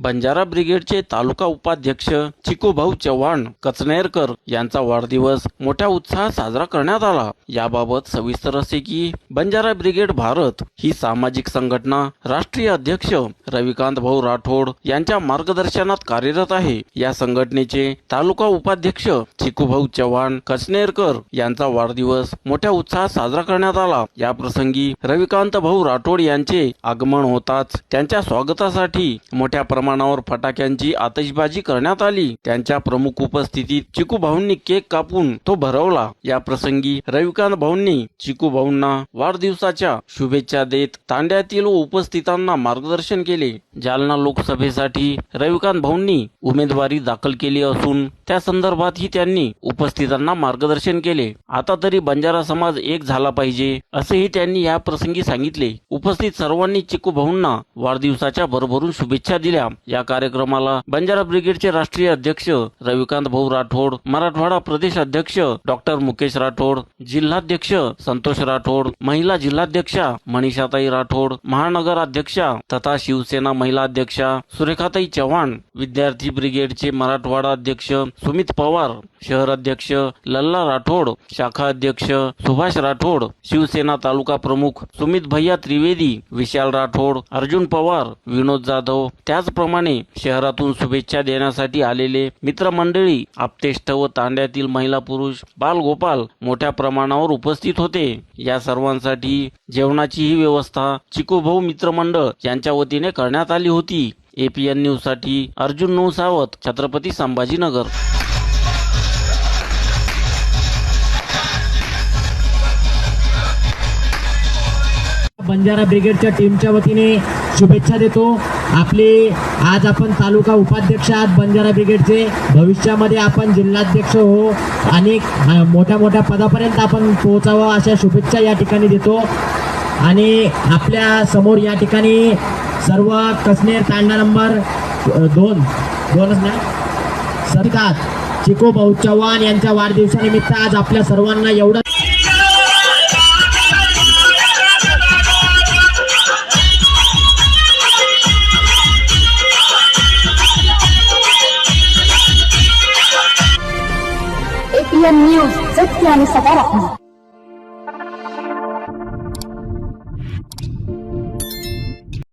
बंजारा ब्रिगेडचे तालुका उपाध्यक्ष चिकूभाऊ चव्हाण कचनेरकर यांचा वाढदिवस मोठ्या उत्साहात साजरा करण्यात आला। याबाबत सविस्तर असे की बंजारा ब्रिगेड भारत ही सामाजिक संघटना राष्ट्रीय अध्यक्ष रविकांत भाऊ राठोड यांच्या मार्गदर्शनात कार्यरत आहे। या संघटनेचे तालुका उपाध्यक्ष चिकूभाऊ चव्हाण कचनेरकर यांचा वाढदिवस मोठ्या उत्साहात साजरा करण्यात आला। या प्रसंगी रविकांत भाऊ राठोड यांचे आगमन होताच त्यांच्या स्वागतासाठी मोठ्या प्रमाणावर फटाक्यांची आतिषबाजी करण्यात आली। त्यांच्या प्रमुख उपस्थितीत चिकूभाऊंनी केक कापून तो भरवला। या प्रसंगी रविकांत भाऊंनी चिकूभाऊंना वाढदिवसाच्या शुभेच्छा देत तांड्यातील उपस्थितांना मार्गदर्शन केले। जालना लोकसभेसाठी रविकांत भाऊंनी उमेदवारी दाखल केली असून त्या संदर्भातही त्यांनी उपस्थितांना मार्गदर्शन केले। आता तरी बंजारा समाज एक झाला पाहिजे असेही त्यांनी या प्रसंगी सांगितले। उपस्थित सर्वांनी चिकूभाऊंना वाढदिवसाच्या भरभरून शुभेच्छा दिल्या। या कार्यक्रमाला बंजारा ब्रिगेडचे राष्ट्रीय अध्यक्ष रविकांत भाऊ राठोड, मराठवाडा प्रदेश अध्यक्ष डॉक्टर मुकेश राठोड, जिल्हाध्यक्ष संतोष राठोड, महिला जिल्हाध्यक्षा मनीषाताई राठोड, महानगर अध्यक्षा तथा शिवसेना महिला अध्यक्षा सुरेखाताई चव्हाण, विद्यार्थी ब्रिगेडचे मराठवाडा अध्यक्ष सुमित पवार, शहर अध्यक्ष लल्ला राठोड, शाखा अध्यक्ष सुभाष राठोड, शिवसेना तालुका प्रमुख सुमित भैया त्रिवेदी, विशाल राठोड, अर्जुन पवार, विनोद जाधव, त्याचप्रमाणे शहरातून शुभेच्छा देण्यासाठी आलेले मित्रमंडळी, आप्तेष्ट व तांड्यातील महिला पुरुष बालगोपाल मोठ्या प्रमाणावर उपस्थित होते। या सर्वांसाठी जेवणाची ही व्यवस्था चिकूभाऊ मित्रमंडळ यांच्या वतीने करण्यात आली होती। APN न्यूज साठी अर्जुन नौसावत, छत्रपती संभाजीनगर। बंजारा ब्रिगेडच्या टीमच्या वतीने शुभेच्छा देतो। आपले आज आपण तालुका उपाध्यक्ष आहात बंजारा ब्रिगेडचे, भविष्यामध्ये आपण जिल्हाध्यक्ष हो, अनेक मोठ्या मोठ्या पदापर्यंत आपण पोहोचावं अशा शुभेच्छा या ठिकाणी देतो। आणि आपल्या समोर या ठिकाणी सर्व कचनेर तांडा नंबर 2 ना सरकार चिकूभाऊ चव्हाण यांच्या वाढदिवसानिमित्त आज आपल्या सर्वांना एवढं